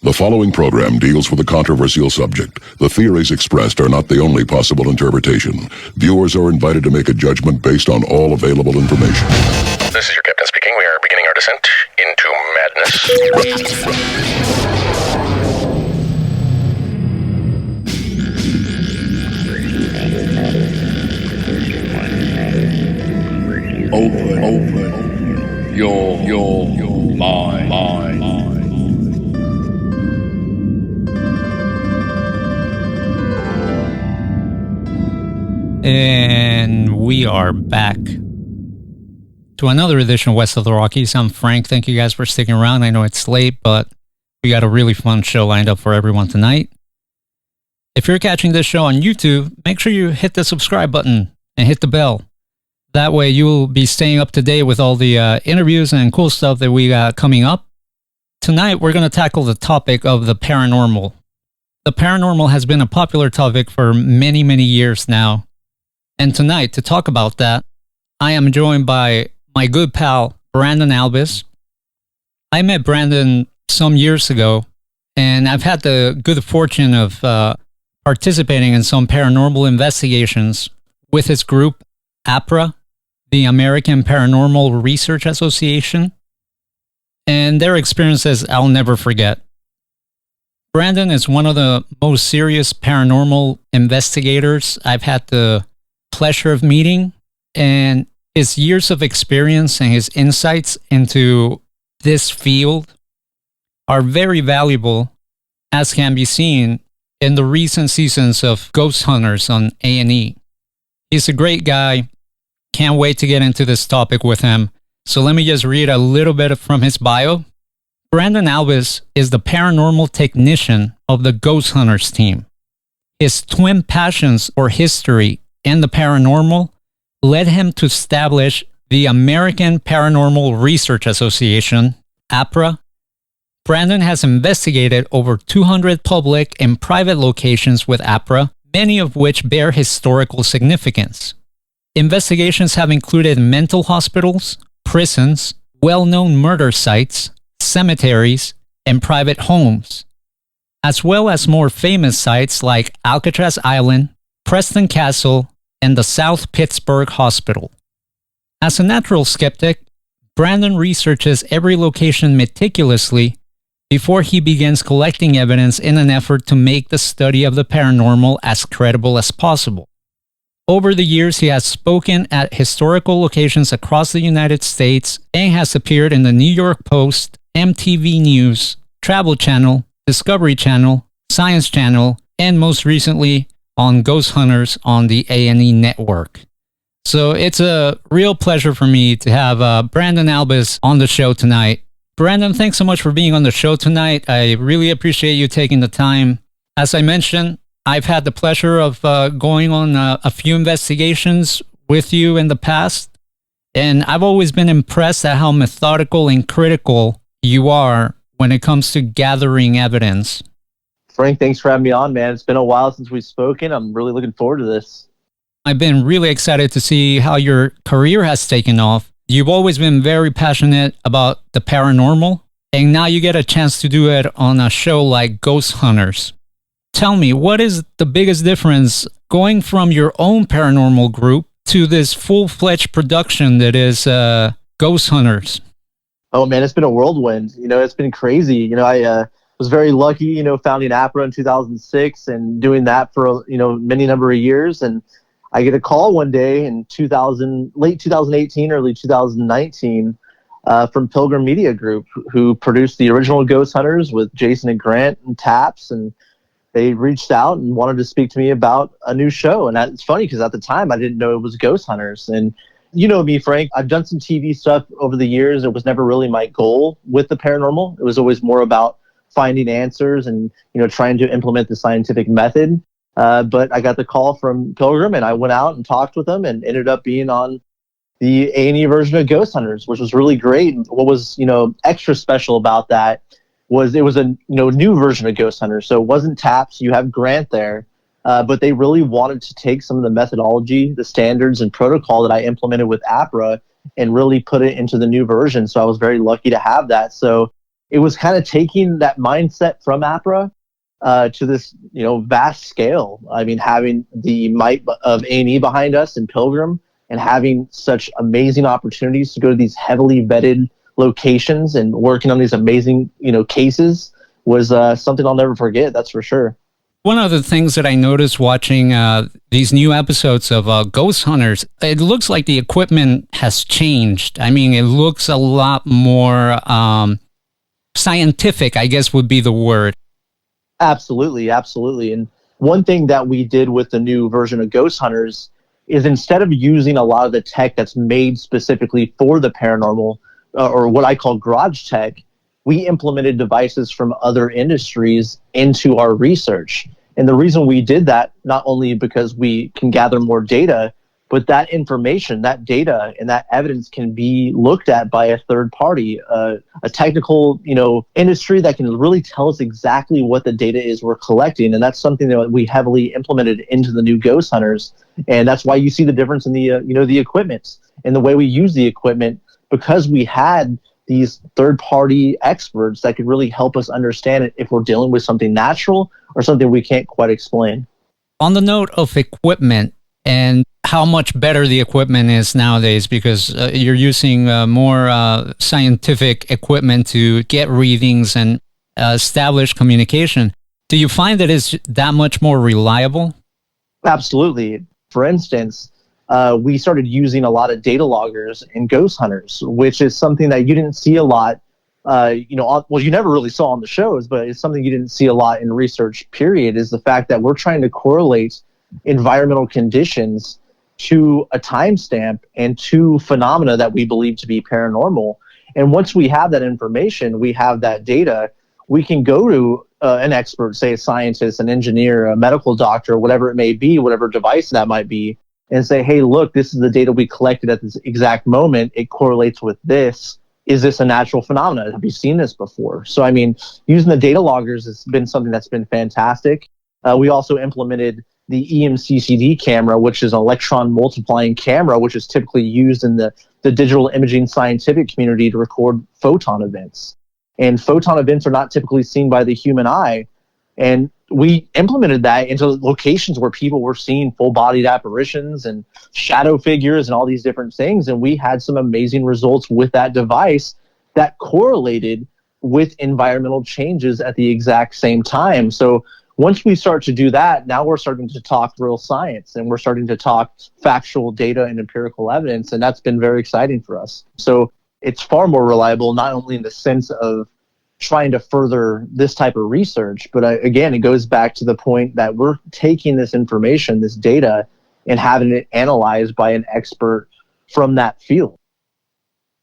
The following program deals with a controversial subject. The theories expressed are not the only possible interpretation. Viewers are invited to make a judgment based on all available information. This is your captain speaking. We are beginning our descent into madness. Open your mind. And we are back to another edition of West of the Rockies. I'm Frank. Thank you guys for sticking around. I know it's late, but we got a really fun show lined up for everyone tonight. If you're catching this show on YouTube, make sure you hit the subscribe button and hit the bell. That way you'll be staying up to date with all the interviews and cool stuff that we got coming up. Tonight, we're going to tackle the topic of the paranormal. The paranormal has been a popular topic for many, many years now. And tonight, to talk about that, I am joined by my good pal, Brandon Alvis. I met Brandon some years ago, and I've had the good fortune of participating in some paranormal investigations with his group, APRA, the American Paranormal Research Association, and their experiences I'll never forget. Brandon is one of the most serious paranormal investigators I've had the pleasure of meeting, and his years of experience and his insights into this field are very valuable, as can be seen in the recent seasons of Ghost Hunters on A&E. He's a great guy. Can't wait to get into this topic with him. So let me just read a little bit from his bio. Brandon Alvis is the paranormal technician of the Ghost Hunters team. His twin passions for history and the paranormal led him to establish the American Paranormal Research Association, APRA. Brandon has investigated over 200 public and private locations with APRA, many of which bear historical significance. Investigations have included mental hospitals, prisons, well-known murder sites, cemeteries, and private homes, as well as more famous sites like Alcatraz Island, Preston Castle, and the South Pittsburgh Hospital. As a natural skeptic, Brandon researches every location meticulously before he begins collecting evidence in an effort to make the study of the paranormal as credible as possible. Over the years, he has spoken at historical locations across the United States and has appeared in the New York Post, MTV News, Travel Channel, Discovery Channel, Science Channel, and most recently on Ghost Hunters on the A&E network. So it's a real pleasure for me to have Brandon Alvis on the show tonight. Brandon, thanks so much for being on the show tonight. I really appreciate you taking the time. As I mentioned, I've had the pleasure of going on a few investigations with you in the past, and I've always been impressed at how methodical and critical you are when it comes to gathering evidence. Frank, thanks for having me on, man. It's been a while since we've spoken. I'm really looking forward to this. I've been really excited to see how your career has taken off. You've always been very passionate about the paranormal, and now you get a chance to do it on a show like Ghost Hunters. Tell me, what is the biggest difference going from your own paranormal group to this full-fledged production that is Ghost Hunters? Oh, man, it's been a whirlwind. It's been crazy. I was very lucky, founding APRA in 2006 and doing that for, many number of years. And I get a call one day in late 2018, early 2019, from Pilgrim Media Group, who produced the original Ghost Hunters with Jason and Grant and Taps, and they reached out and wanted to speak to me about a new show. And it's funny because at the time I didn't know it was Ghost Hunters. And you know me, Frank, I've done some TV stuff over the years. It was never really my goal with the paranormal. It was always more about finding answers and, trying to implement the scientific method. But I got the call from Pilgrim and I went out and talked with them and ended up being on the A&E version of Ghost Hunters, which was really great. What was, extra special about that was it was a new version of Ghost Hunters. So it wasn't Taps. You have Grant there. But they really wanted to take some of the methodology, the standards and protocol that I implemented with APRA and really put it into the new version. So I was very lucky to have that. So it was kind of taking that mindset from APRA to this, vast scale. I mean, having the might of A&E behind us and Pilgrim, and having such amazing opportunities to go to these heavily vetted locations and working on these amazing, cases was something I'll never forget. That's for sure. One of the things that I noticed watching these new episodes of Ghost Hunters, it looks like the equipment has changed. I mean, it looks a lot more scientific, I guess would be the word. Absolutely, absolutely. And one thing that we did with the new version of Ghost Hunters is, instead of using a lot of the tech that's made specifically for the paranormal, or what I call garage tech, we implemented devices from other industries into our research. And the reason we did that, not only because we can gather more data, but that information, that data, and that evidence can be looked at by a third party, a technical, industry that can really tell us exactly what the data is we're collecting. And that's something that we heavily implemented into the new Ghost Hunters. And that's why you see the difference in the, the equipment and the way we use the equipment, because we had these third-party experts that could really help us understand it if we're dealing with something natural or something we can't quite explain. On the note of equipment and how much better the equipment is nowadays, because you're using more scientific equipment to get readings and establish communication, do you find that it's that much more reliable? Absolutely. For instance, we started using a lot of data loggers in Ghost Hunters, which is something that you didn't see a lot, you never really saw on the shows, but it's something you didn't see a lot in research, period, is the fact that we're trying to correlate environmental conditions to a timestamp and to phenomena that we believe to be paranormal. And once we have that information, we have that data, we can go to an expert, say a scientist, an engineer, a medical doctor, whatever it may be, whatever device that might be, and say, hey, look, this is the data we collected at this exact moment. It correlates with this. Is this a natural phenomenon? Have you seen this before? So, I mean, using the data loggers has been something that's been fantastic. We also implemented the EMCCD camera, which is an electron multiplying camera, which is typically used in the digital imaging scientific community to record photon events. And photon events are not typically seen by the human eye. And we implemented that into locations where people were seeing full-bodied apparitions and shadow figures and all these different things. And we had some amazing results with that device that correlated with environmental changes at the exact same time. So once we start to do that, now we're starting to talk real science, and we're starting to talk factual data and empirical evidence, and that's been very exciting for us. So it's far more reliable, not only in the sense of trying to further this type of research, but again, it goes back to the point that we're taking this information, this data, and having it analyzed by an expert from that field.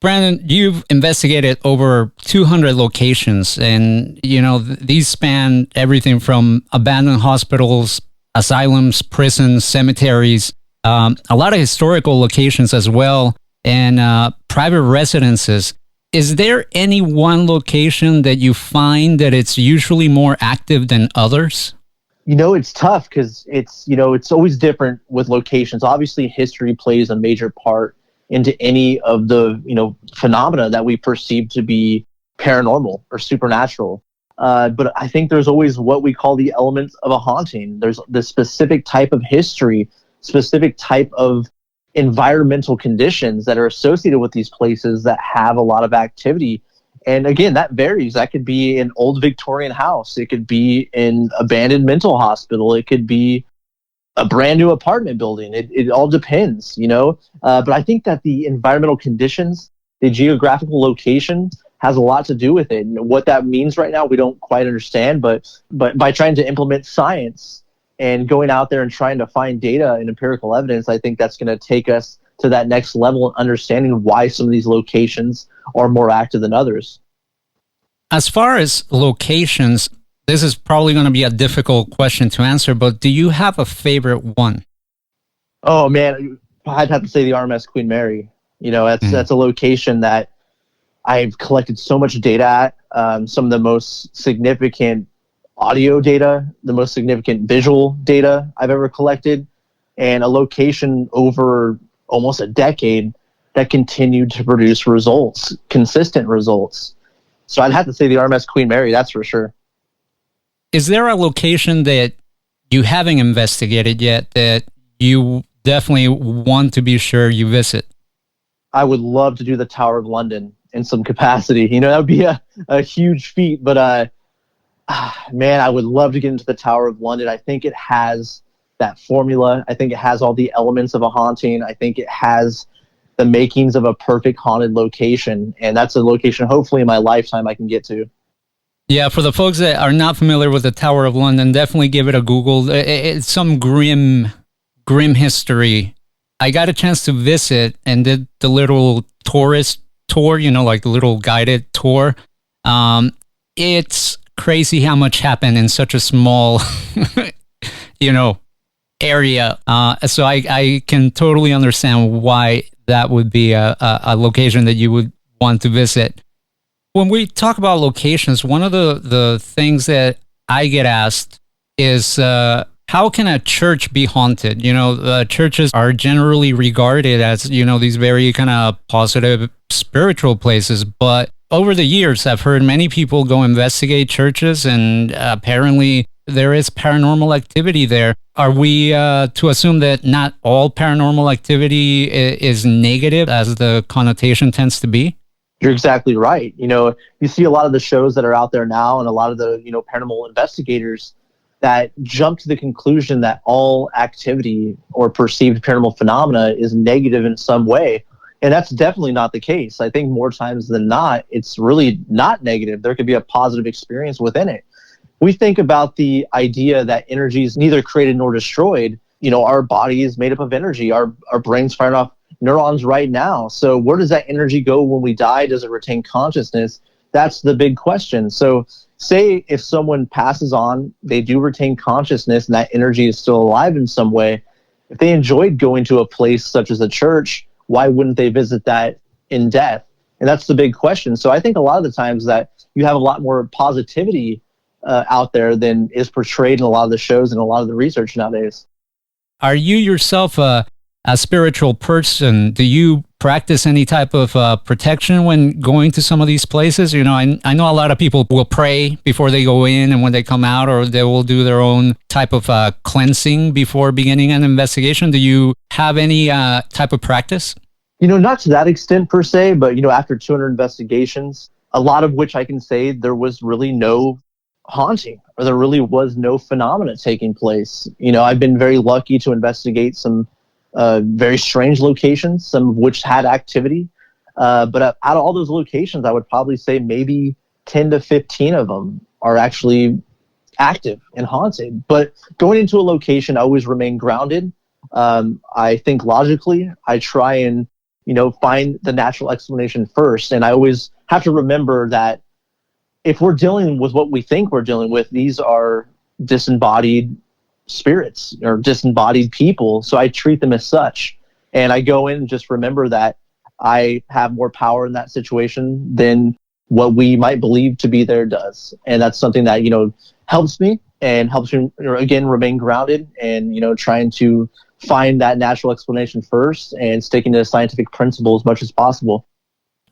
Brandon, you've investigated over 200 locations, and these span everything from abandoned hospitals, asylums, prisons, cemeteries, a lot of historical locations as well, and private residences. Is there any one location that you find that it's usually more active than others? It's tough because it's always different with locations. Obviously, history plays a major part into any of the, phenomena that we perceive to be paranormal or supernatural. But I think there's always what we call the elements of a haunting. There's the specific type of history, specific type of environmental conditions that are associated with these places that have a lot of activity. And again, that varies. That could be an old Victorian house. It could be an abandoned mental hospital. It could be a brand new apartment building. It all depends, But I think that the environmental conditions, the geographical location has a lot to do with it. And what that means right now, we don't quite understand. But by trying to implement science and going out there and trying to find data and empirical evidence, I think that's going to take us to that next level of understanding why some of these locations are more active than others. As far as locations, this is probably going to be a difficult question to answer, but do you have a favorite one? Oh, man, I'd have to say the RMS Queen Mary. That's a location that I've collected so much data at, some of the most significant audio data, the most significant visual data I've ever collected, and a location over almost a decade that continued to produce results, consistent results. So I'd have to say the RMS Queen Mary, that's for sure. Is there a location that you haven't investigated yet that you definitely want to be sure you visit? I would love to do the Tower of London in some capacity. That would be a huge feat, but man, I would love to get into the Tower of London. I think it has that formula. I think it has all the elements of a haunting. I think it has the makings of a perfect haunted location, and that's a location hopefully in my lifetime I can get to. Yeah, for the folks that are not familiar with the Tower of London, definitely give it a Google. It's some grim history. I got a chance to visit and did the little tourist tour, like the little guided tour. It's crazy how much happened in such a small, area. So I can totally understand why that would be a location that you would want to visit. When we talk about locations, one of the things that I get asked is, how can a church be haunted? Churches are generally regarded as, these very kind of positive spiritual places. But over the years, I've heard many people go investigate churches, and apparently there is paranormal activity there. Are we to assume that not all paranormal activity is negative, as the connotation tends to be? You're exactly right. You see a lot of the shows that are out there now, and a lot of the, paranormal investigators that jump to the conclusion that all activity or perceived paranormal phenomena is negative in some way. And that's definitely not the case. I think more times than not, it's really not negative. There could be a positive experience within it. We think about the idea that energy is neither created nor destroyed. Our body is made up of energy. Our brain's firing off neurons right now. So where does that energy go when we die? Does it retain consciousness? That's the big question. So say if someone passes on, they do retain consciousness and that energy is still alive in some way. If they enjoyed going to a place such as a church, why wouldn't they visit that in death? And that's the big question. So I think a lot of the times that you have a lot more positivity out there than is portrayed in a lot of the shows and a lot of the research nowadays. Are you yourself a spiritual person? Do you practice any type of protection when going to some of these places? I know a lot of people will pray before they go in and when they come out, or they will do their own type of cleansing before beginning an investigation. Do you have any type of practice? Not to that extent per se, but, after 200 investigations, a lot of which I can say there was really no haunting, or there really was no phenomena taking place. I've been very lucky to investigate some very strange locations, some of which had activity. But out of all those locations, I would probably say maybe 10 to 15 of them are actually active and haunted. But going into a location, I always remain grounded. I think logically. I try and, find the natural explanation first. And I always have to remember that if we're dealing with what we think we're dealing with, these are disembodied spirits or disembodied people. So I treat them as such. And I go in and just remember that I have more power in that situation than what we might believe to be there does. And that's something that, helps me and helps me, again, remain grounded and, trying to find that natural explanation first and sticking to scientific principle as much as possible.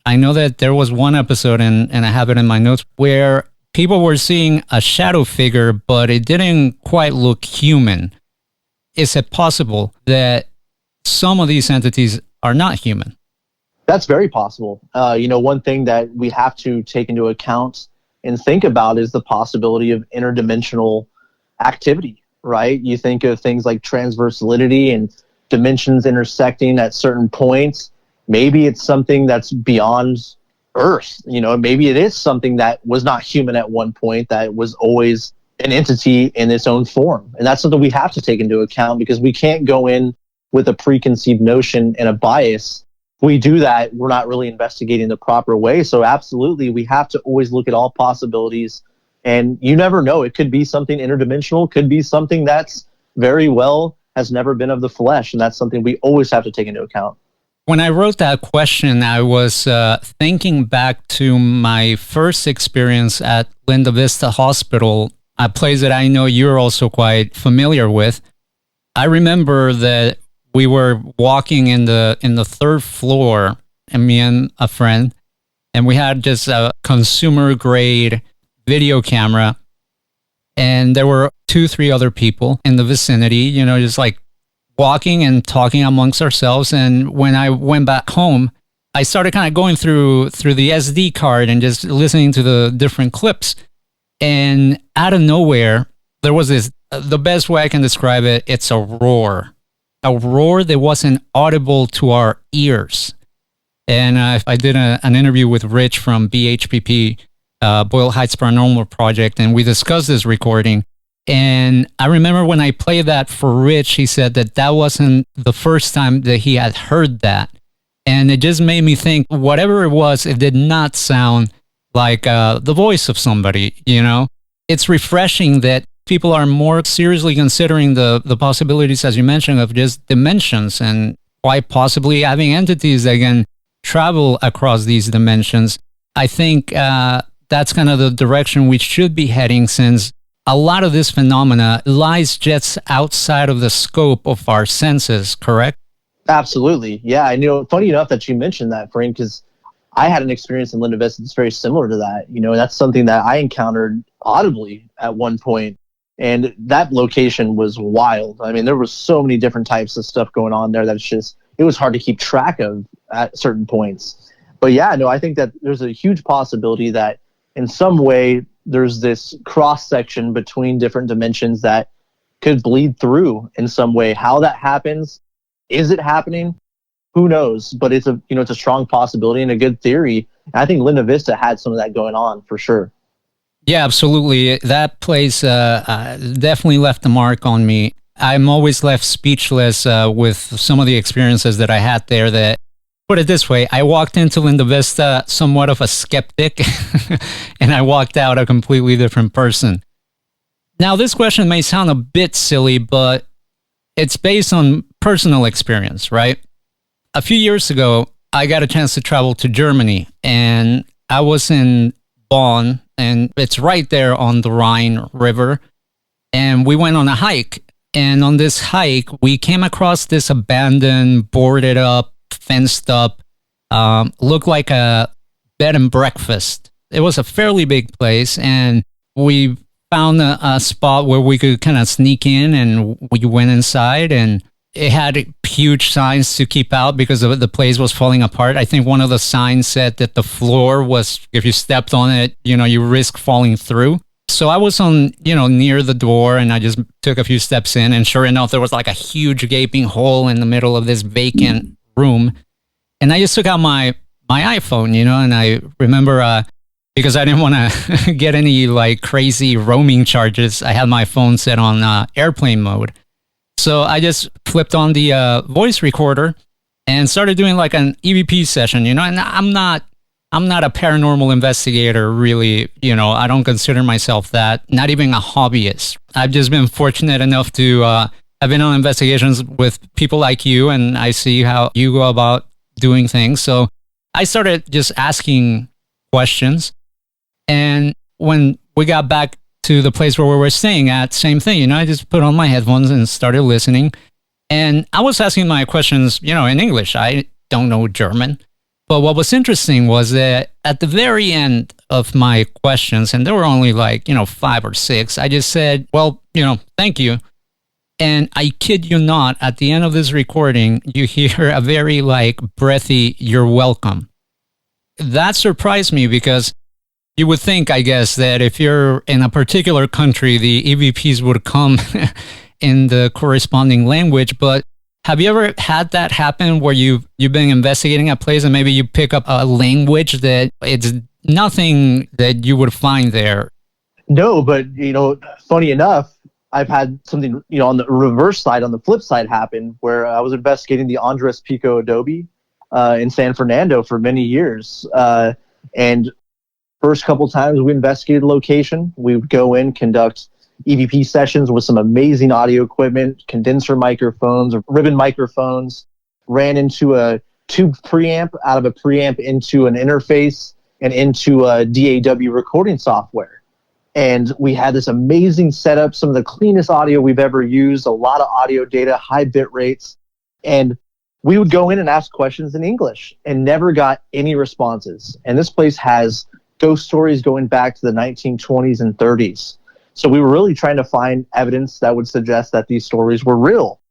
I know that there was one episode, and I have it in my notes, where people were seeing a shadow figure, but it didn't quite look human. Is it possible that some of these entities are not human? That's very possible. One thing that we have to take into account and think about is the possibility of interdimensional activity, right? You think of things like transversality and dimensions intersecting at certain points. Maybe it's something that's beyond Earth. Maybe it is something that was not human at one point, that was always an entity in its own form. And that's something we have to take into account, because we can't go in with a preconceived notion and a bias. If we do that, we're not really investigating the proper way. So absolutely, we have to always look at all possibilities. And you never know. It could be something interdimensional, could be something that's very well has never been of the flesh. And that's something we always have to take into account. When I wrote that question, I was thinking back to my first experience at Linda Vista Hospital, a place that I know you're also quite familiar with. I remember that we were walking in the third floor, and me and a friend, and we had just a consumer grade video camera. And there were 2-3 other people in the vicinity, you know, just like walking and talking amongst ourselves. And when I went back home, I started kind of going through the SD card and just listening to the different clips. And out of nowhere, there was this, the best way I can describe it, it's a roar that wasn't audible to our ears. And I did an interview with Rich from BHPP, Boyle Heights Paranormal Project, and we discussed this recording. And I remember when I played that for Rich, he said that wasn't the first time that he had heard that. And it just made me think, whatever it was, it did not sound like the voice of somebody, you know? It's refreshing that people are more seriously considering the possibilities, as you mentioned, of just dimensions and quite possibly having entities that can travel across these dimensions. I think that's kind of the direction we should be heading, since a lot of this phenomena lies just outside of the scope of our senses, correct? Absolutely. Yeah. I know. Funny enough that you mentioned that, Frank, because I had an experience in Linda Vista that's very similar to that. You know, that's something that I encountered audibly at one point, and that location was wild. I mean, there was so many different types of stuff going on there that it was hard to keep track of at certain points. But yeah, no, I think that there's a huge possibility that in some way there's this cross section between different dimensions that could bleed through in some way. How that happens, is it happening? Who knows? But it's a strong possibility and a good theory. And I think Linda Vista had some of that going on for sure. Yeah, absolutely. That place definitely left a mark on me. I'm always left speechless with some of the experiences that I had there. That, put it this way, I walked into Linda Vista somewhat of a skeptic, and I walked out a completely different person. Now, this question may sound a bit silly, but it's based on personal experience, right? A few years ago, I got a chance to travel to Germany, and I was in Bonn, and it's right there on the Rhine River. And we went on a hike. And on this hike, we came across this abandoned, boarded up, fenced up, looked like a bed and breakfast. It was a fairly big place. And we found a spot where we could kind of sneak in, and we went inside, and it had huge signs to keep out because the place was falling apart. I think one of the signs said that the floor was, if you stepped on it, you know, you risk falling through. So I was near the door, and I just took a few steps in, and sure enough, there was like a huge gaping hole in the middle of this vacant room. And I just took out my iPhone, you know, and I remember, because I didn't want to get any like crazy roaming charges, I had my phone set on airplane mode. So I just flipped on the voice recorder and started doing like an EVP session, you know, and I'm not a paranormal investigator, really, you know, I don't consider myself that, not even a hobbyist. I've just been fortunate enough to have been on investigations with people like you, and I see how you go about doing things. So I started just asking questions. And when we got back to the place where we were staying at, same thing, you know, I just put on my headphones and started listening. And I was asking my questions, you know, in English. I don't know German. But what was interesting was that at the very end of my questions, and there were only like, 5 or 6, I just said, well, thank you. And I kid you not, at the end of this recording, you hear a very like breathy, "You're welcome." That surprised me because you would think, I guess, that if you're in a particular country, the EVPs would come in the corresponding language. But have you ever had that happen where you've been investigating a place and maybe you pick up a language that it's nothing that you would find there? No, but funny enough, I've had something on the reverse side, on the flip side, happen where I was investigating the Andres Pico Adobe in San Fernando for many years, and first couple times we investigated the location, we would go in, conduct EVP sessions with some amazing audio equipment, condenser microphones, ribbon microphones, ran into a tube preamp, out of a preamp into an interface and into a DAW recording software. And we had this amazing setup, some of the cleanest audio we've ever used, a lot of audio data, high bit rates. And we would go in and ask questions in English and never got any responses. And this place has ghost stories going back to the 1920s and 30s. So we were really trying to find evidence that would suggest that these stories were real.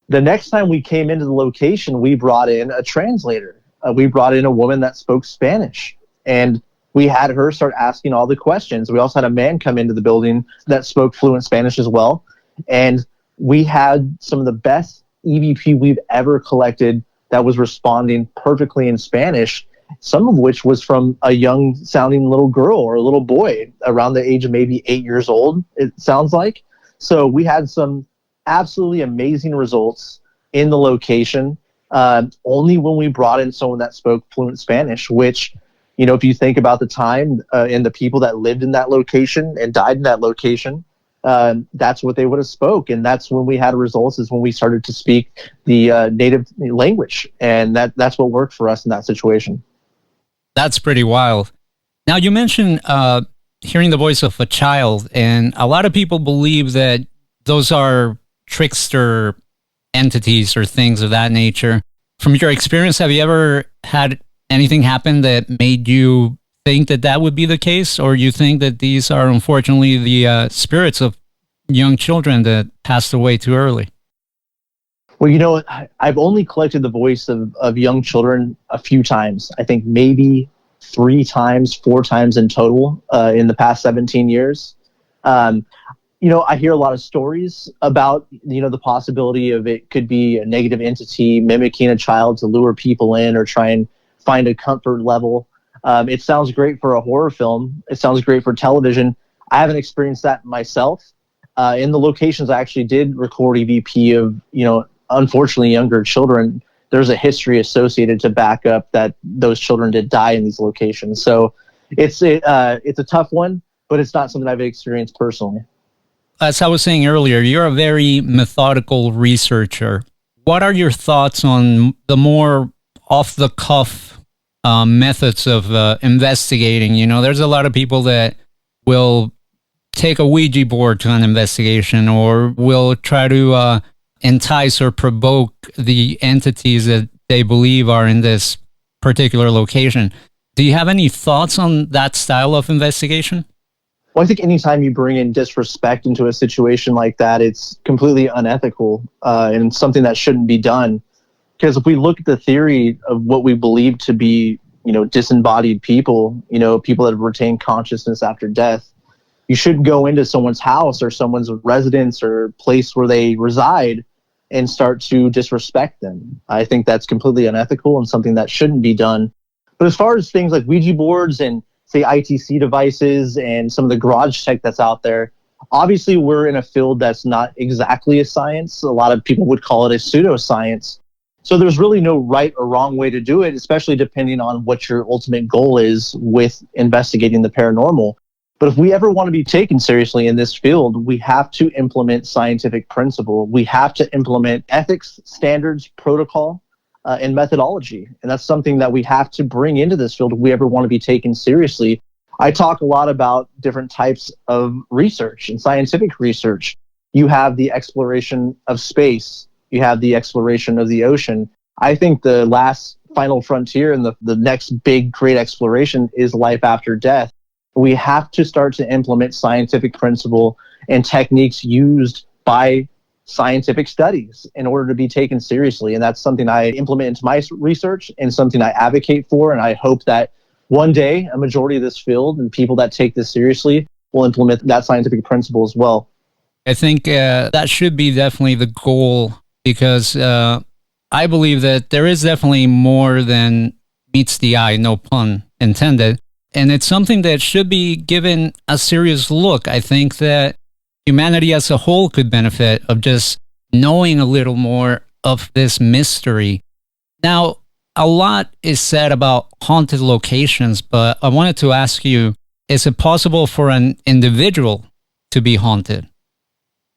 The next time we came into the location, we brought in a translator. We brought in a woman that spoke Spanish, and we had her start asking all the questions. We also had a man come into the building that spoke fluent Spanish as well. And we had some of the best EVP we've ever collected that was responding perfectly in Spanish, some of which was from a young sounding little girl or a little boy around the age of maybe 8 years old, it sounds like. So we had some absolutely amazing results in the location, only when we brought in someone that spoke fluent Spanish, which, you know, if you think about the time and the people that lived in that location and died in that location, that's what they would have spoke. And that's when we had results, is when we started to speak the native language. And that's what worked for us in that situation. That's pretty wild. Now, you mentioned hearing the voice of a child, and a lot of people believe that those are trickster entities or things of that nature. From your experience, have you ever had anything happen that made you think that that would be the case, or you think that these are unfortunately the spirits of young children that passed away too early? Well, you know, I've only collected the voice of young children a few times. I think maybe 3 times, 4 times in total in the past 17 years. You know, I hear a lot of stories about, you know, the possibility of it could be a negative entity mimicking a child to lure people in or try and find a comfort level. It sounds great for a horror film. It sounds great for television. I haven't experienced that myself. In the locations I actually did record EVP of, you know, unfortunately younger children, there's a history associated to back up that those children did die in these locations. So it's a tough one, but it's not something I've experienced personally. As I was saying earlier, you're a very methodical researcher. What are your thoughts on the more off-the-cuff methods of investigating? You know, there's a lot of people that will take a Ouija board to an investigation, or will try to entice or provoke the entities that they believe are in this particular location. Do you have any thoughts on that style of investigation? Well, I think anytime you bring in disrespect into a situation like that, it's completely unethical and something that shouldn't be done. Because if we look at the theory of what we believe to be, you know, disembodied people, you know, people that have retained consciousness after death, you shouldn't go into someone's house or someone's residence or place where they reside and start to disrespect them. I think that's completely unethical and something that shouldn't be done. But as far as things like Ouija boards and, say, ITC devices and some of the garage tech that's out there, obviously we're in a field that's not exactly a science. A lot of people would call it a pseudoscience. So there's really no right or wrong way to do it, especially depending on what your ultimate goal is with investigating the paranormal. But if we ever want to be taken seriously in this field, we have to implement scientific principle. We have to implement ethics, standards, protocol, and methodology. And that's something that we have to bring into this field if we ever want to be taken seriously. I talk a lot about different types of research and scientific research. You have the exploration of space. You have the exploration of the ocean. I think the last final frontier and the next big, great exploration is life after death. We have to start to implement scientific principle and techniques used by scientific studies in order to be taken seriously. And that's something I implement into my research and something I advocate for. And I hope that one day a majority of this field and people that take this seriously will implement that scientific principle as well. I think that should be definitely the goal, because I believe that there is definitely more than meets the eye, no pun intended. And it's something that should be given a serious look. I think that humanity as a whole could benefit of just knowing a little more of this mystery. Now, a lot is said about haunted locations, but I wanted to ask you, is it possible for an individual to be haunted?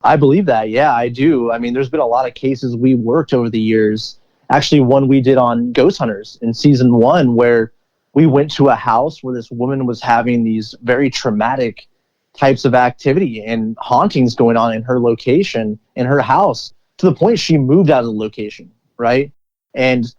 I believe that. Yeah, I do. I mean, there's been a lot of cases we worked over the years. Actually, one we did on Ghost Hunters in season 1, where we went to a house where this woman was having these very traumatic types of activity and hauntings going on in her location, in her house, to the point she moved out of the location, right? And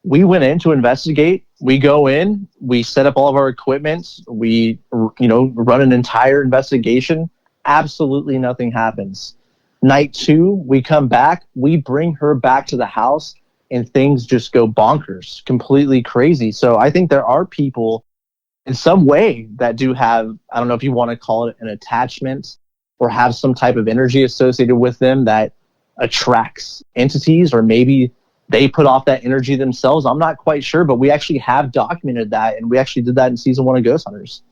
we went in to investigate. We go in, we set up all of our equipment, we, run an entire investigation. Absolutely nothing happens. Night 2, we come back, we bring her back to the house, and things just go bonkers, completely crazy. So I think there are people in some way that do have, I don't know if you want to call it an attachment or have some type of energy associated with them that attracts entities, or maybe they put off that energy themselves. I'm not quite sure, but we actually have documented that, and we actually did that in season 1 of Ghost Hunters.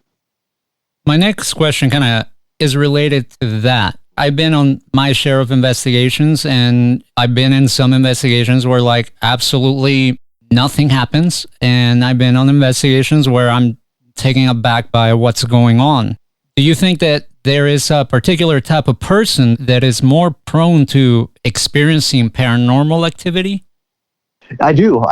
My next question kind of is related to that. I've been on my share of investigations, and I've been in some investigations where like absolutely nothing happens. And I've been on investigations where I'm taken aback by what's going on. Do you think that there is a particular type of person that is more prone to experiencing paranormal activity? I do.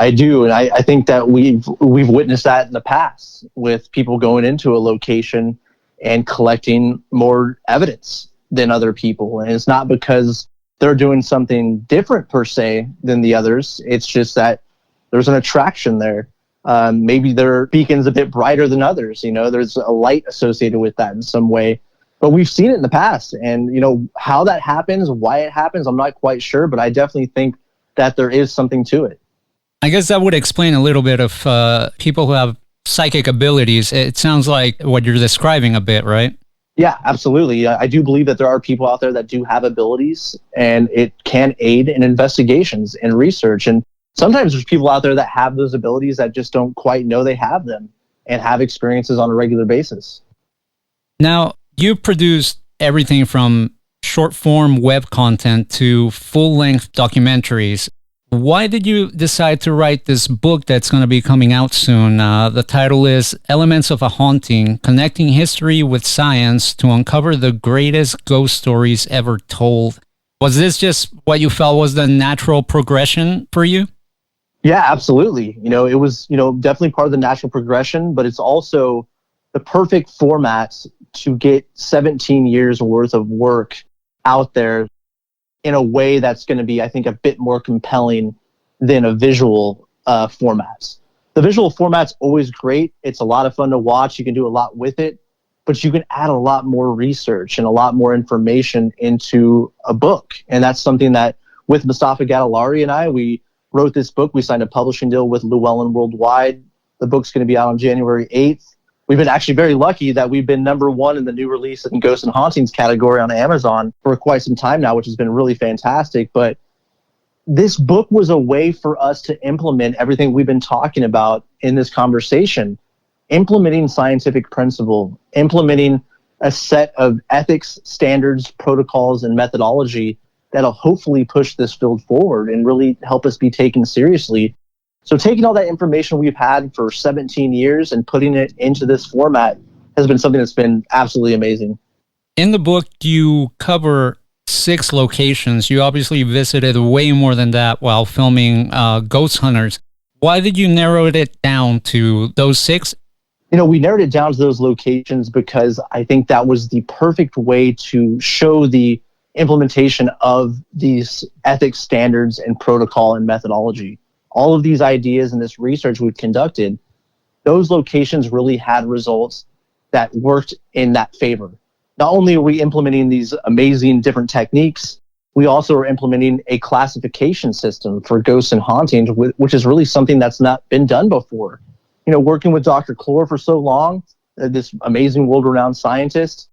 And I think that we've witnessed that in the past with people going into a location and collecting more evidence than other people. And it's not because they're doing something different per se than the others. It's just that there's an attraction there. Maybe their beacon's a bit brighter than others. There's a light associated with that in some way. But we've seen it in the past. And, how that happens, why it happens, I'm not quite sure. But I definitely think that there is something to it. I guess that would explain a little bit of people who have psychic abilities. It sounds like what you're describing a bit, right? Yeah, absolutely. I do believe that there are people out there that do have abilities, and it can aid in investigations and research. And sometimes there's people out there that have those abilities that just don't quite know they have them and have experiences on a regular basis. Now, you produced everything from short-form web content to full-length documentaries. Why did you decide to write this book that's going to be coming out soon? The title is Elements of a Haunting, Connecting History with Science to Uncover the Greatest Ghost Stories Ever Told. Was this just what you felt was the natural progression for you? Yeah, absolutely. It was, definitely part of the natural progression, but it's also the perfect format to get 17 years worth of work out there in a way that's going to be, I think, a bit more compelling than a visual format. The visual format's always great. It's a lot of fun to watch. You can do a lot with it, but you can add a lot more research and a lot more information into a book. And that's something that with Mustafa Gadalari and I, we wrote this book. We signed a publishing deal with Llewellyn Worldwide. The book's going to be out on January 8th. We've been actually very lucky that we've been number 1 in the new release in Ghosts and Hauntings category on Amazon for quite some time now, which has been really fantastic. But this book was a way for us to implement everything we've been talking about in this conversation, implementing scientific principle, implementing a set of ethics, standards, protocols, and methodology that'll hopefully push this field forward and really help us be taken seriously. So taking all that information we've had for 17 years and putting it into this format has been something that's been absolutely amazing. In the book, you cover 6 locations. You obviously visited way more than that while filming Ghost Hunters. Why did you narrow it down to those 6? We narrowed it down to those locations because I think that was the perfect way to show the implementation of these ethics standards and protocol and methodology. All of these ideas and this research we've conducted, those locations really had results that worked in that favor. Not only are we implementing these amazing different techniques, we also are implementing a classification system for ghosts and hauntings, which is really something that's not been done before. Working with Dr. Clore for so long, this amazing world-renowned scientist,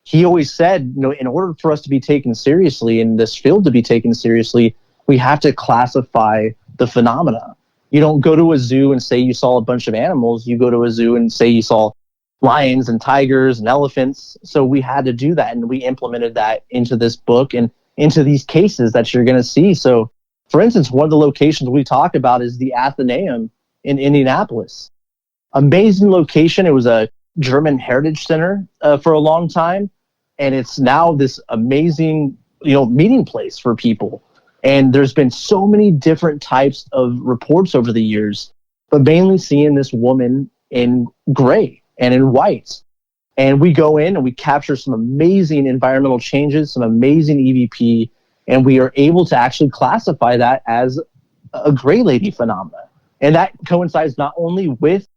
he always said, in order for us to be taken seriously in this field to be taken seriously, we have to classify the phenomena. You don't go to a zoo and say you saw a bunch of animals. You go to a zoo and say you saw lions and tigers and elephants. So we had to do that, and we implemented that into this book and into these cases that you're going to see. So, for instance, one of the locations we talk about is the Athenaeum in Indianapolis. Amazing location. It was a German heritage center for a long time, and it's now this amazing, meeting place for people. And there's been so many different types of reports over the years, but mainly seeing this woman in gray and in white. And we go in and we capture some amazing environmental changes, some amazing EVP, and we are able to actually classify that as a gray lady phenomena. And that coincides not only with,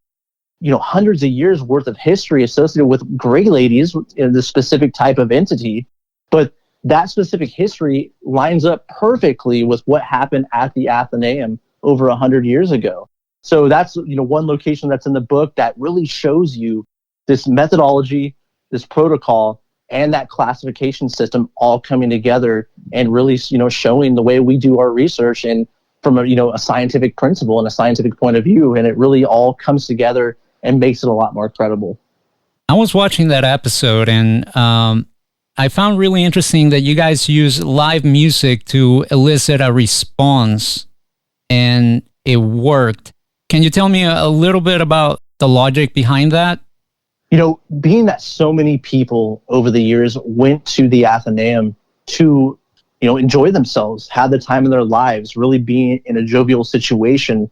hundreds of years worth of history associated with gray ladies in the specific type of entity, but that specific history lines up perfectly with what happened at the Athenaeum over 100 years ago. So that's, one location that's in the book that really shows you this methodology, this protocol, and that classification system all coming together and really, showing the way we do our research and from a scientific principle and a scientific point of view. And it really all comes together and makes it a lot more credible. I was watching that episode, and I found really interesting that you guys use live music to elicit a response, and it worked. Can you tell me a little bit about the logic behind that? Being that so many people over the years went to the Athenaeum to, enjoy themselves, have the time of their lives, really being in a jovial situation,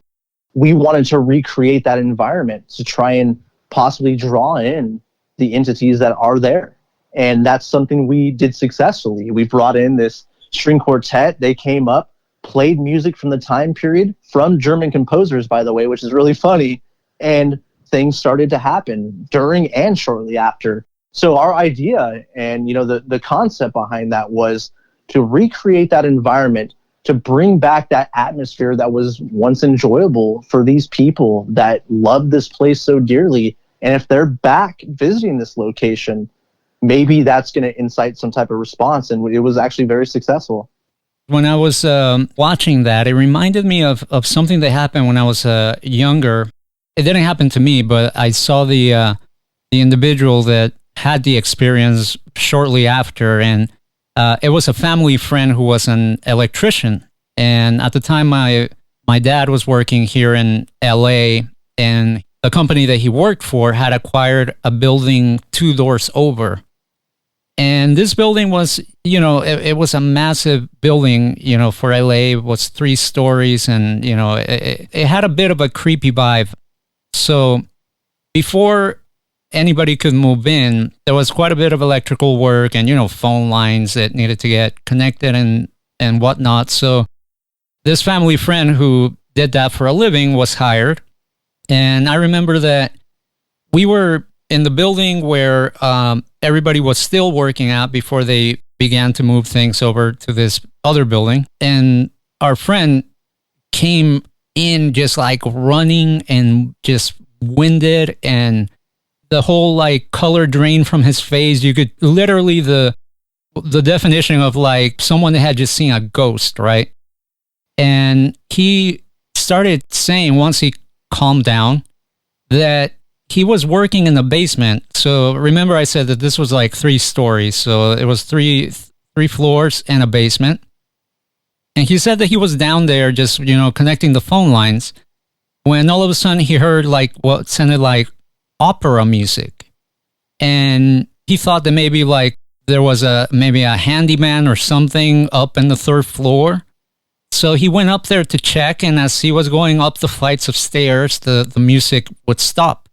we wanted to recreate that environment to try and possibly draw in the entities that are there. And that's something we did successfully. We brought in this string quartet. They came up, played music from the time period, from German composers, by the way, which is really funny. And things started to happen during and shortly after. So our idea and, the concept behind that was to recreate that environment, to bring back that atmosphere that was once enjoyable for these people that loved this place so dearly. And if they're back visiting this location, maybe that's going to incite some type of response. And it was actually very successful. When I was watching that, it reminded me of something that happened when I was younger. It didn't happen to me, but I saw the individual that had the experience shortly after, and it was a family friend who was an electrician. And at the time, my dad was working here in LA, and the company that he worked for had acquired a building 2 doors over. And this building was, it was a massive building, for LA. It was 3 stories, and, it had a bit of a creepy vibe. So before anybody could move in, there was quite a bit of electrical work and, phone lines that needed to get connected and whatnot. So this family friend who did that for a living was hired. And I remember that we were in the building where everybody was still working out before they began to move things over to this other building. And our friend came in just like running and just winded, and the whole like color drain from his face. You could literally the definition of like someone that had just seen a ghost, right? And he started saying, once he calmed down, that he was working in the basement. So remember I said that this was like 3 stories. So it was three floors and a basement. And he said that he was down there just, connecting the phone lines, when all of a sudden he heard like what sounded like opera music. And he thought that maybe like there was maybe a handyman or something up in the 3rd floor. So he went up there to check, and as he was going up the flights of stairs, the music would stop.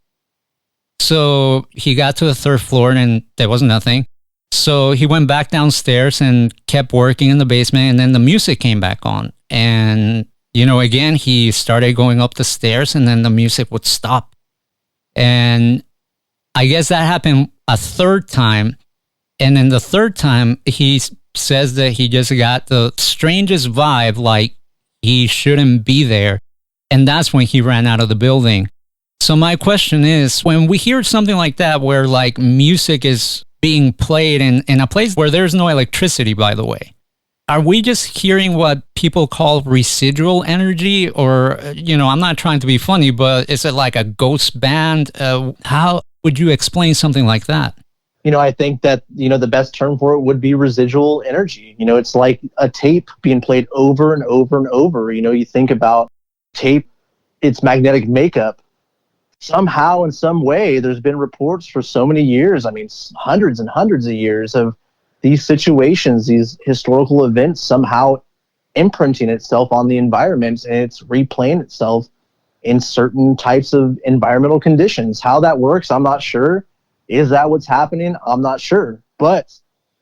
So he got to the 3rd floor and there was nothing. So he went back downstairs and kept working in the basement, and then the music came back on. And, again, he started going up the stairs, and then the music would stop. And I guess that happened a 3rd time. And then the 3rd time, he says that he just got the strangest vibe, like he shouldn't be there. And that's when he ran out of the building. So my question is, when we hear something like that, where like music is being played in a place where there's no electricity, by the way, are we just hearing what people call residual energy? Or, I'm not trying to be funny, but is it like a ghost band? How would you explain something like that? I think that, the best term for it would be residual energy. It's like a tape being played over and over and over. You think about tape, its magnetic makeup. Somehow, in some way, there's been reports for so many years, hundreds and hundreds of years of these situations, these historical events somehow imprinting itself on the environment, and it's replaying itself in certain types of environmental conditions. How that works, I'm not sure. Is that what's happening? I'm not sure. But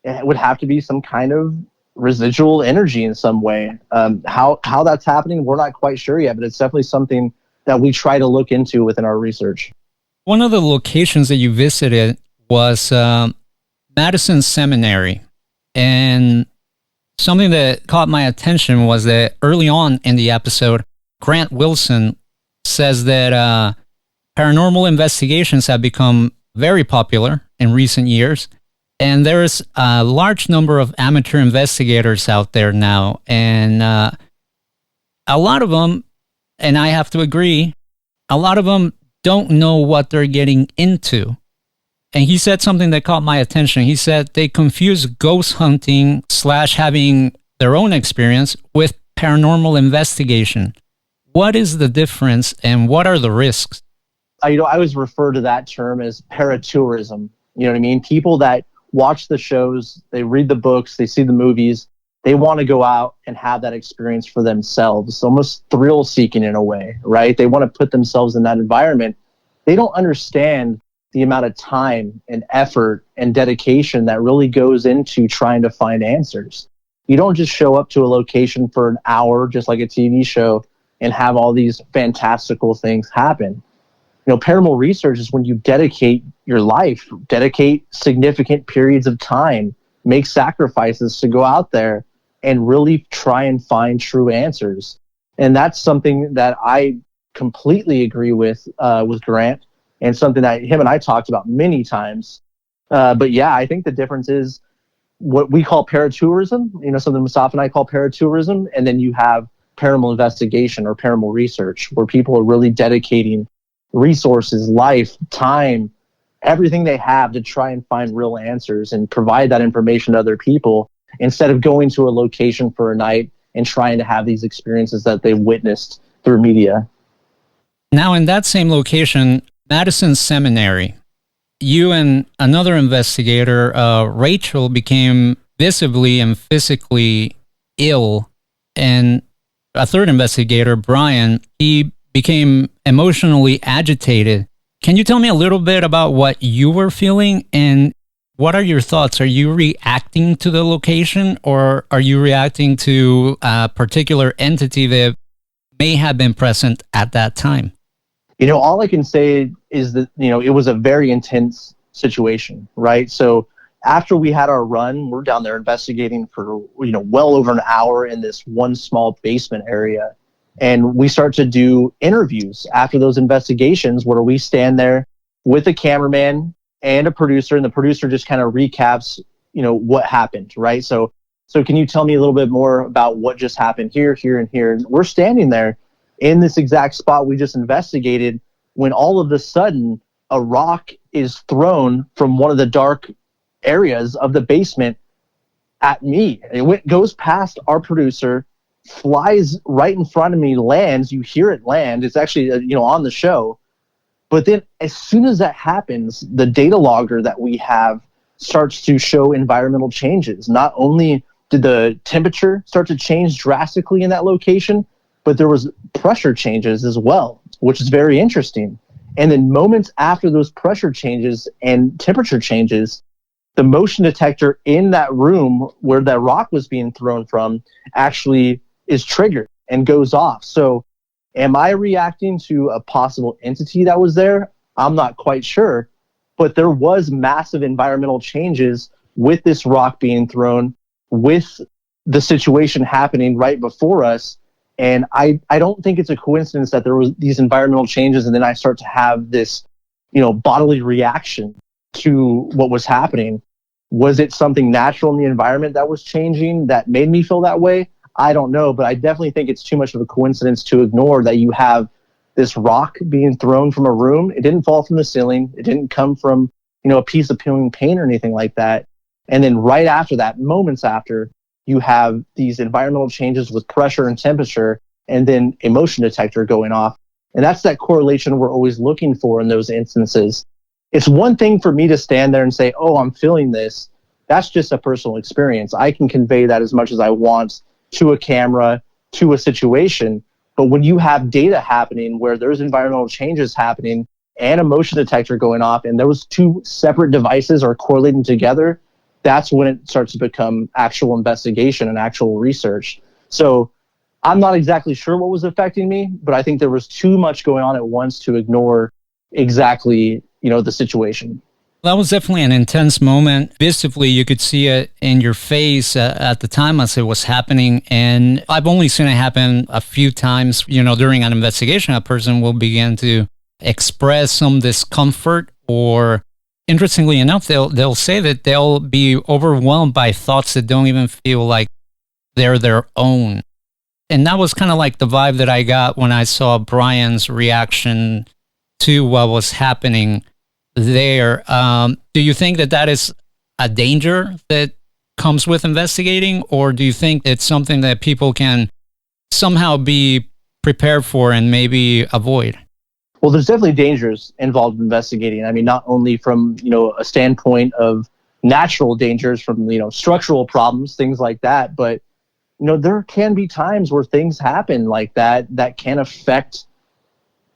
it would have to be some kind of residual energy in some way. How that's happening, we're not quite sure yet, but it's definitely something that we try to look into within our research. One of the locations that you visited was Madison Seminary. And something that caught my attention was that early on in the episode, Grant Wilson says that paranormal investigations have become very popular in recent years. And there's a large number of amateur investigators out there now. And a lot of them, and I have to agree, a lot of them don't know what they're getting into. And he said something that caught my attention. He said they confuse ghost hunting / having their own experience with paranormal investigation. What is the difference and what are the risks? I always refer to that term as paratourism. You know what I mean? People that watch the shows, they read the books, they see the movies, they want to go out and have that experience for themselves, almost thrill seeking in a way, right? They want to put themselves in that environment. They don't understand the amount of time and effort and dedication that really goes into trying to find answers. You don't just show up to a location for an hour, just like a TV show, and have all these fantastical things happen. Paranormal research is when you dedicate your life, dedicate significant periods of time, make sacrifices to go out there and really try and find true answers. And that's something that I completely agree with Grant, and something that him and I talked about many times. But yeah, I think the difference is what we call paratourism, something Mustafa and I call paratourism, and then you have paranormal investigation or paranormal research, where people are really dedicating resources, life, time, everything they have to try and find real answers and provide that information to other people, instead of going to a location for a night and trying to have these experiences that they witnessed through media. Now, in that same location, Madison Seminary, you and another investigator, Rachel, became visibly and physically ill, and a third investigator, Brian, he became emotionally agitated. Can you tell me a little bit about what you were feeling, and what are your thoughts? Are you reacting to the location, or are you reacting to a particular entity that may have been present at that time? All I can say is that, it was a very intense situation, right? So after we had our run, we're down there investigating for, well over an hour in this one small basement area. And we start to do interviews after those investigations, where we stand there with a cameraman and a producer, and the producer just kind of recaps, what happened, right? So can you tell me a little bit more about what just happened here, here, and here? And we're standing there in this exact spot we just investigated, when all of a sudden a rock is thrown from one of the dark areas of the basement at me. It goes past our producer, flies right in front of me, lands. You hear it land. It's actually, on the show. But then as soon as that happens, the data logger that we have starts to show environmental changes. Not only did the temperature start to change drastically in that location, but there was pressure changes as well, which is very interesting. And then moments after those pressure changes and temperature changes, the motion detector in that room where that rock was being thrown from actually is triggered and goes off. So am I reacting to a possible entity that was there? I'm not quite sure, but there was massive environmental changes with this rock being thrown, with the situation happening right before us. And I don't think it's a coincidence that there was these environmental changes, and then I start to have this, bodily reaction to what was happening. Was it something natural in the environment that was changing that made me feel that way? I don't know, but I definitely think it's too much of a coincidence to ignore that you have this rock being thrown from a room. It didn't fall from the ceiling. It didn't come from, a piece of peeling paint or anything like that. And then right after that, moments after, you have these environmental changes with pressure and temperature, and then a motion detector going off. And that's that correlation we're always looking for in those instances. It's one thing for me to stand there and say, oh, I'm feeling this. That's just a personal experience. I can convey that as much as I want to a camera, to a situation. But when you have data happening where there's environmental changes happening and a motion detector going off, and those two separate devices are correlating together, that's when it starts to become actual investigation and actual research. So I'm not exactly sure what was affecting me, but I think there was too much going on at once to ignore exactly, the situation. That was definitely an intense moment. Visibly, you could see it in your face at the time as it was happening. And I've only seen it happen a few times. During an investigation, a person will begin to express some discomfort, or interestingly enough, they'll say that they'll be overwhelmed by thoughts that don't even feel like they're their own. And that was kind of like the vibe that I got when I saw Brian's reaction to what was happening there. Do you think that is a danger that comes with investigating, or do you think it's something that people can somehow be prepared for and maybe avoid? Well, there's definitely dangers involved in investigating. I mean, not only from, a standpoint of natural dangers from, structural problems, things like that, but, there can be times where things happen like that can affect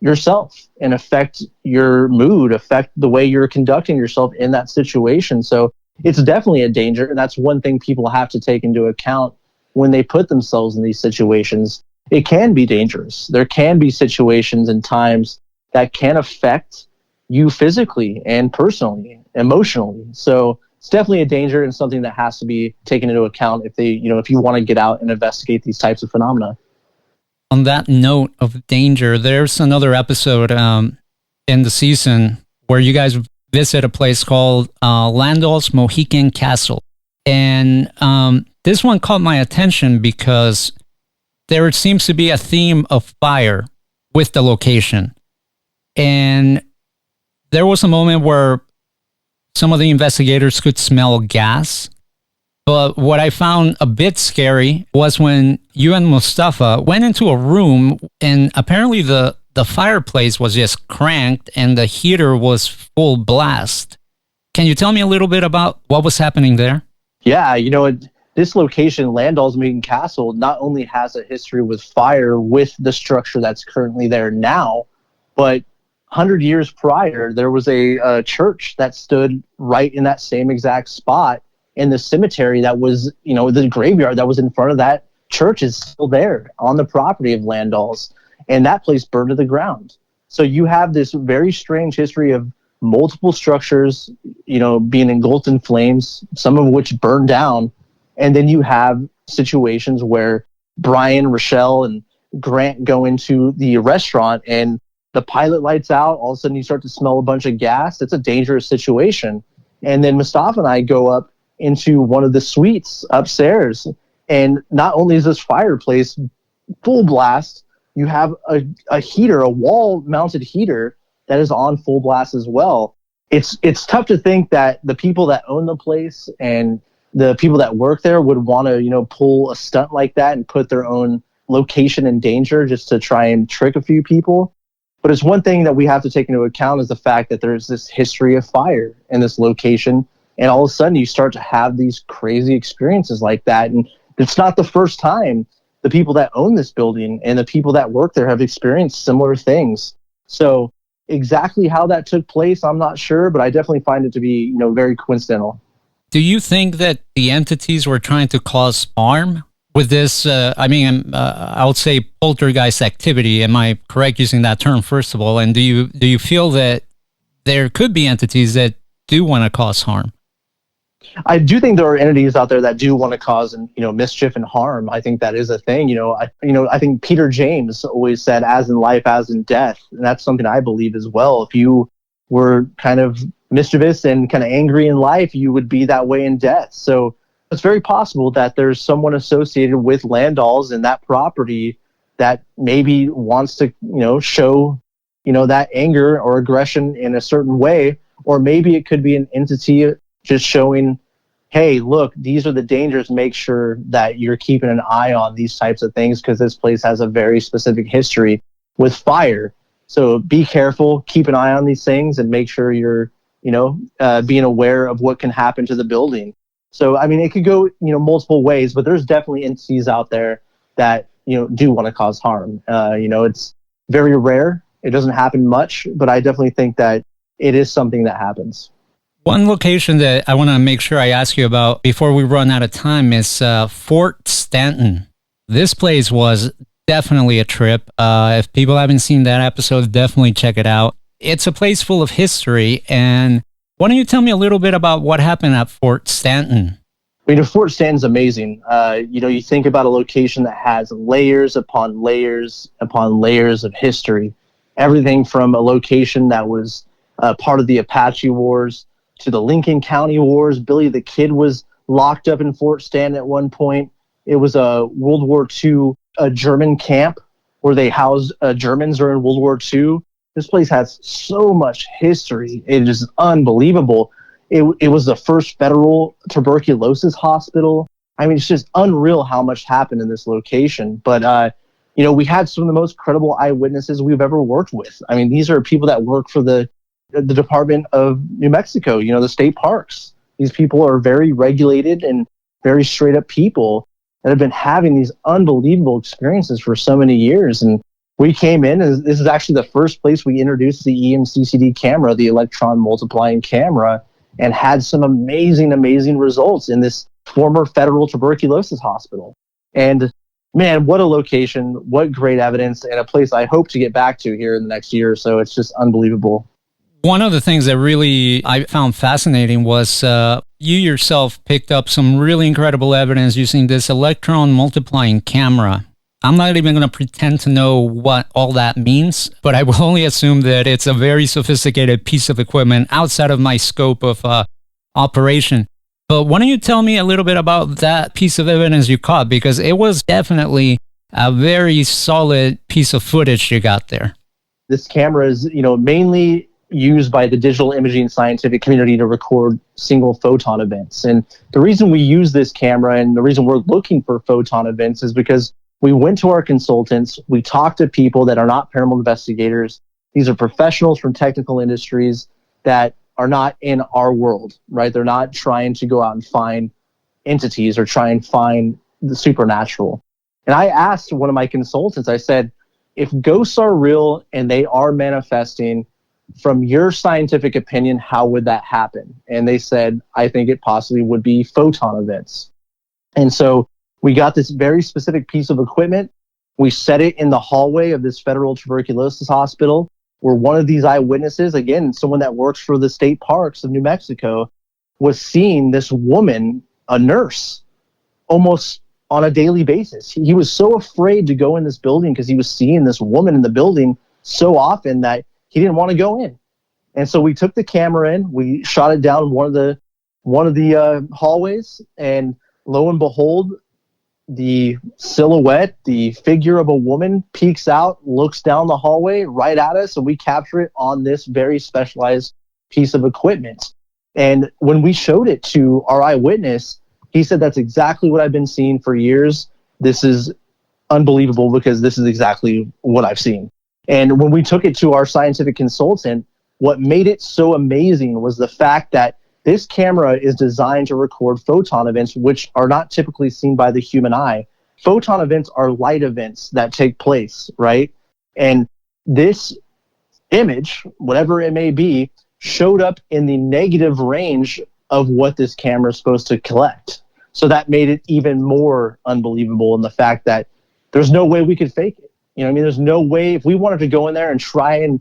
yourself and affect your mood, affect the way you're conducting yourself in that situation. So it's definitely a danger. And that's one thing people have to take into account when they put themselves in these situations. It can be dangerous. There can be situations and times that can affect you physically and personally, emotionally. So it's definitely a danger and something that has to be taken into account if you want to get out and investigate these types of phenomena. On that note of danger, there's another episode in the season where you guys visit a place called Landoll's Mohican Castle. And this one caught my attention because there seems to be a theme of fire with the location. And there was a moment where some of the investigators could smell gas. But what I found a bit scary was when you and Mustafa went into a room, and apparently the fireplace was just cranked and the heater was full blast. Can you tell me a little bit about what was happening there? Yeah, this location, Landoll's Mohican Castle, not only has a history with fire with the structure that's currently there now, but 100 years prior, there was a church that stood right in that same exact spot. And the cemetery that was, the graveyard that was in front of that church is still there on the property of Landoll's. And that place burned to the ground. So you have this very strange history of multiple structures, being engulfed in flames, some of which burned down. And then you have situations where Brian, Rochelle, and Grant go into the restaurant and the pilot lights out. All of a sudden you start to smell a bunch of gas. It's a dangerous situation. And then Mustafa and I go up into one of the suites upstairs, and not only is this fireplace full blast, you have a heater, a wall mounted heater that is on full blast as well. It's tough to think that the people that own the place and the people that work there would want to pull a stunt like that and put their own location in danger just to try and trick a few people. But it's one thing that we have to take into account is the fact that there's this history of fire in this location. And all of a sudden you start to have these crazy experiences like that. And it's not the first time the people that own this building and the people that work there have experienced similar things. So exactly how that took place, I'm not sure, but I definitely find it to be, very coincidental. Do you think that the entities were trying to cause harm with this? I would say poltergeist activity. Am I correct using that term, first of all? And do you feel that there could be entities that do want to cause harm? I do think there are entities out there that do want to cause, mischief and harm. I think that is a thing. I think Peter James always said, "As in life, as in death," and that's something I believe as well. If you were kind of mischievous and kind of angry in life, you would be that way in death. So it's very possible that there's someone associated with Landoll's and that property that maybe wants to, show, that anger or aggression in a certain way, or maybe it could be an entity just showing, hey, look, these are the dangers. Make sure that you're keeping an eye on these types of things because this place has a very specific history with fire. So be careful, keep an eye on these things, and make sure you're, being aware of what can happen to the building. So, it could go, multiple ways, but there's definitely entities out there that, do want to cause harm. It's very rare. It doesn't happen much, but I definitely think that it is something that happens. One location that I want to make sure I ask you about before we run out of time is Fort Stanton. This place was definitely a trip. If people haven't seen that episode, definitely check it out. It's a place full of history. And why don't you tell me a little bit about what happened at Fort Stanton? Fort Stanton's amazing. You think about a location that has layers upon layers upon layers of history. Everything from a location that was part of the Apache Wars to the Lincoln County Wars. Billy the Kid was locked up in Fort Stanton at one point. It was a World War II a German camp where they housed Germans during World War II. This place has so much history. It is unbelievable. It was the first federal tuberculosis hospital. I mean, it's just unreal how much happened in this location. But, we had some of the most credible eyewitnesses we've ever worked with. I mean, these are people that work for the Department of New Mexico, the state parks. These people are very regulated and very straight up people that have been having these unbelievable experiences for so many years. And we came in, and this is actually the first place we introduced the EMCCD camera, the Electron Multiplying camera, and had some amazing, amazing results in this former federal tuberculosis hospital. And man, what a location, what great evidence, and a place I hope to get back to here in the next year or so. It's just unbelievable. One of the things that really I found fascinating was you yourself picked up some really incredible evidence using this electron multiplying camera. I'm not even going to pretend to know what all that means, but I will only assume that it's a very sophisticated piece of equipment outside of my scope of operation. But why don't you tell me a little bit about that piece of evidence you caught? Because it was definitely a very solid piece of footage you got there. This camera is, mainly used by the digital imaging scientific community to record single photon events. And the reason we use this camera and the reason we're looking for photon events is because we went to our consultants, we talked to people that are not paranormal investigators. These are professionals from technical industries that are not in our world, right? They're not trying to go out and find entities or try and find the supernatural. And I asked one of my consultants, I said, if ghosts are real and they are manifesting, from your scientific opinion, how would that happen? And they said, I think it possibly would be photon events. And so we got this very specific piece of equipment. We set it in the hallway of this federal tuberculosis hospital, where one of these eyewitnesses, again, someone that works for the state parks of New Mexico, was seeing this woman, a nurse, almost on a daily basis. He was so afraid to go in this building because he was seeing this woman in the building so often that he didn't want to go in. And so we took the camera in, we shot it down one of the hallways, and lo and behold, the silhouette, the figure of a woman peeks out, looks down the hallway right at us, and we capture it on this very specialized piece of equipment. And when we showed it to our eyewitness, he said, that's exactly what I've been seeing for years. This is unbelievable because this is exactly what I've seen. And when we took it to our scientific consultant, what made it so amazing was the fact that this camera is designed to record photon events, which are not typically seen by the human eye. Photon events are light events that take place, right? And this image, whatever it may be, showed up in the negative range of what this camera is supposed to collect. So that made it even more unbelievable in the fact that there's no way we could fake it. There's no way, if we wanted to go in there and try and,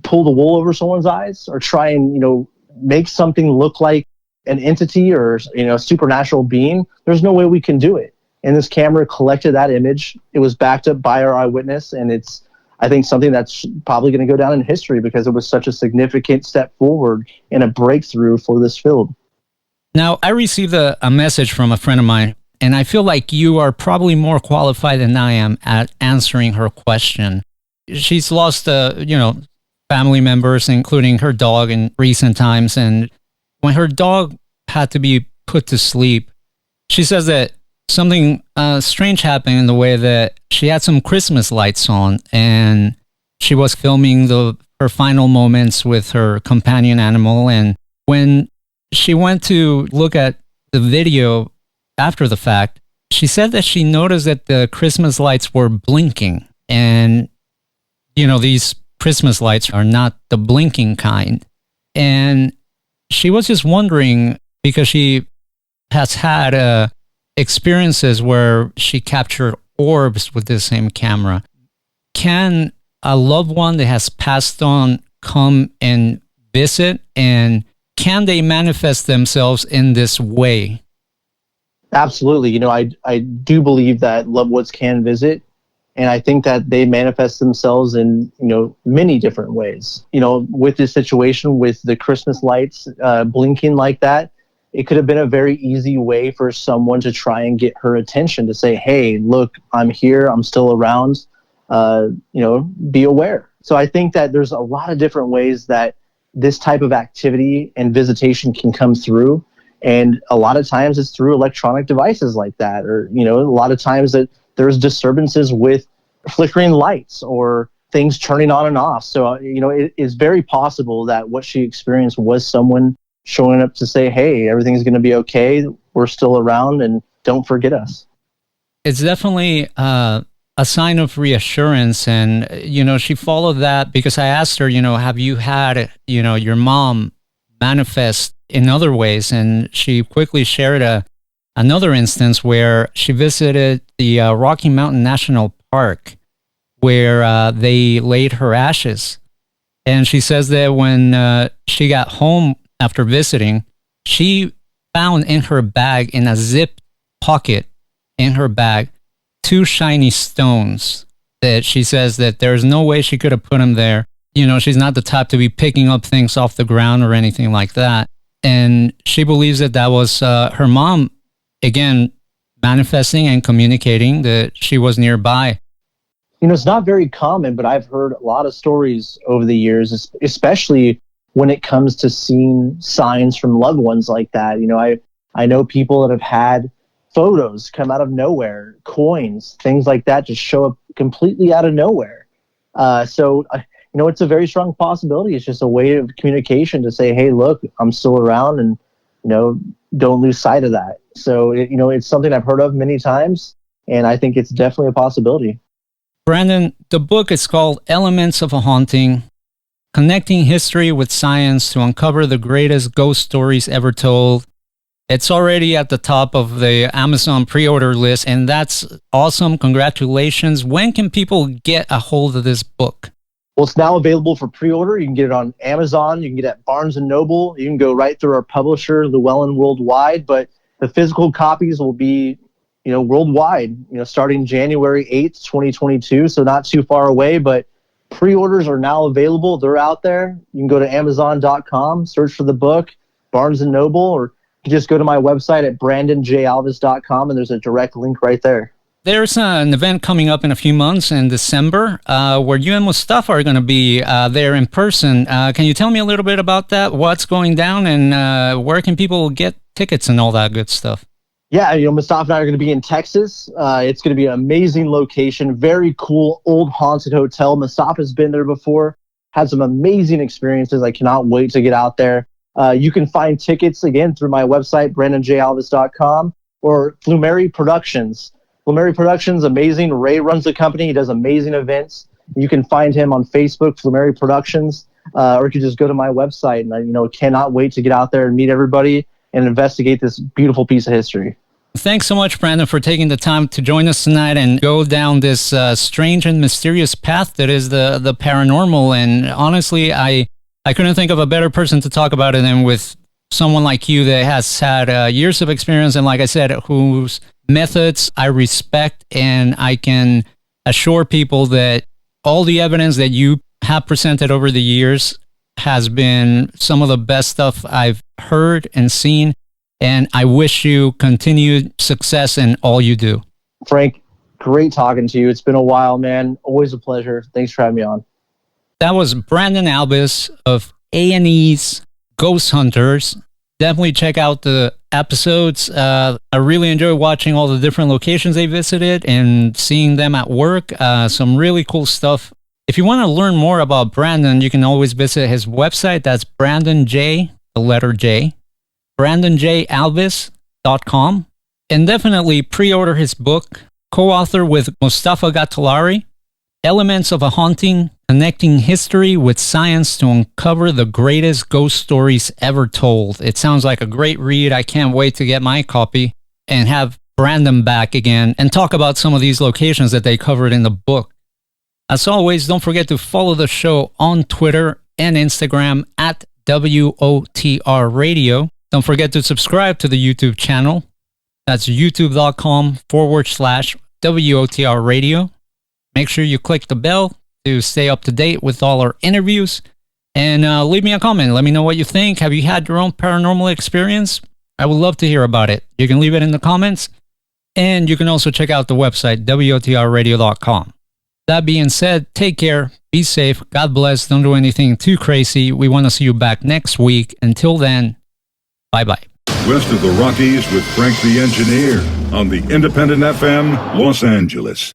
pull the wool over someone's eyes or try and, make something look like an entity or, a supernatural being, there's no way we can do it. And this camera collected that image. It was backed up by our eyewitness. And it's, I think, something that's probably going to go down in history because it was such a significant step forward and a breakthrough for this field. Now, I received a message from a friend of mine, and I feel like you are probably more qualified than I am at answering her question. She's lost, family members, including her dog in recent times. And when her dog had to be put to sleep, she says that something strange happened in the way that she had some Christmas lights on and she was filming her final moments with her companion animal. And when she went to look at the video after the fact, she said that she noticed that the Christmas lights were blinking. And, these Christmas lights are not the blinking kind. And she was just wondering, because she has had experiences where she captured orbs with the same camera. Can a loved one that has passed on come and visit, and can they manifest themselves in this way? Absolutely. You know, I do believe that loved ones can visit, and I think that they manifest themselves in, you know, many different ways. You know, with this situation with the Christmas lights blinking like that, it could have been a very easy way for someone to try and get her attention, to say, hey, look, I'm here, I'm still around, you know, be aware. So I think that there's a lot of different ways that this type of activity and visitation can come through. And a lot of times it's through electronic devices like that, or, you know, a lot of times that there's disturbances with flickering lights or things turning on and off. So, you know, it is very possible that what she experienced was someone showing up to say, hey, everything's going to be okay. We're still around and don't forget us. It's definitely a sign of reassurance. And, you know, she followed that because I asked her, you know, have you had, you know, your mom manifest in other ways? And she quickly shared another instance where she visited the Rocky Mountain National Park, where they laid her ashes. And she says that when she got home after visiting, she found in her bag, in a zip pocket in her bag, 2 shiny stones that she says that there's no way she could have put them there. You know, she's not the type to be picking up things off the ground or anything like that. And she believes that that was her mom, again, manifesting and communicating that she was nearby. You know, it's not very common, but I've heard a lot of stories over the years, especially when it comes to seeing signs from loved ones like that. You know, I know people that have had photos come out of nowhere, coins, things like that just show up completely out of nowhere. So, you know, it's a very strong possibility. It's just a way of communication to say, hey, look, I'm still around, and, you know, don't lose sight of that. So, you know, it's something I've heard of many times, and I think it's definitely a possibility. Brandon, the book is called Elements of a Haunting: Connecting History with Science to Uncover the Greatest Ghost Stories Ever Told. It's already at the top of the Amazon pre-order list, and that's awesome. Congratulations. When can people get a hold of this book? Well, it's now available for pre-order. You can get it on Amazon. You can get it at Barnes & Noble. You can go right through our publisher, Llewellyn Worldwide. But the physical copies will be, you know, worldwide, you know, starting January 8th, 2022. So not too far away, but pre-orders are now available. They're out there. You can go to Amazon.com, search for the book, Barnes & Noble, or you can just go to my website at BrandonJAlvis.com, and there's a direct link right there. There's an event coming up in a few months in December where you and Mustafa are going to be there in person. Can you tell me a little bit about that? What's going down, and where can people get tickets and all that good stuff? Yeah, you know, Mustafa and I are going to be in Texas. It's going to be an amazing location, very cool, old haunted hotel. Mustafa's been there before, had some amazing experiences. I cannot wait to get out there. You can find tickets, again, through my website, BrandonJAlvis.com, or Flumeri Productions. Flumeri Productions, amazing. Ray runs the company. He does amazing events. You can find him on Facebook, Flumeri Productions, or you can just go to my website. And I, you know, cannot wait to get out there and meet everybody and investigate this beautiful piece of history. Thanks so much, Brandon, for taking the time to join us tonight and go down this strange and mysterious path that is the paranormal. And honestly, I couldn't think of a better person to talk about it than with someone like you that has had years of experience, and like I said, whose methods I respect, and I can assure people that all the evidence that you have presented over the years has been some of the best stuff I've heard and seen, and I wish you continued success in all you do. Frank, great talking to you. It's been a while, man. Always a pleasure. Thanks for having me on. That was Brandon Alvis of A&E's Ghost Hunters. Definitely check out the episodes. I really enjoy watching all the different locations they visited and seeing them at work. Some really cool stuff. If you want to learn more about Brandon, you can always visit his website. That's Brandon J, the letter J, BrandonJAlvis.com. And definitely pre-order his book, co-author with Mustafa Gattalari, Elements of a Haunting, Connecting History with Science to Uncover the Greatest Ghost Stories Ever Told. It sounds like a great read. I can't wait to get my copy and have Brandon back again and talk about some of these locations that they covered in the book. As always, don't forget to follow the show on Twitter and Instagram at WOTR Radio. Don't forget to subscribe to the YouTube channel. That's youtube.com/WOTR Radio. Make sure you click the bell to stay up to date with all our interviews. And leave me a comment. Let me know what you think. Have you had your own paranormal experience? I would love to hear about it. You can leave it in the comments. And you can also check out the website, WOTRradio.com. That being said, take care. Be safe. God bless. Don't do anything too crazy. We want to see you back next week. Until then, bye-bye. West of the Rockies with Frank the Engineer on the Independent FM, Los Angeles.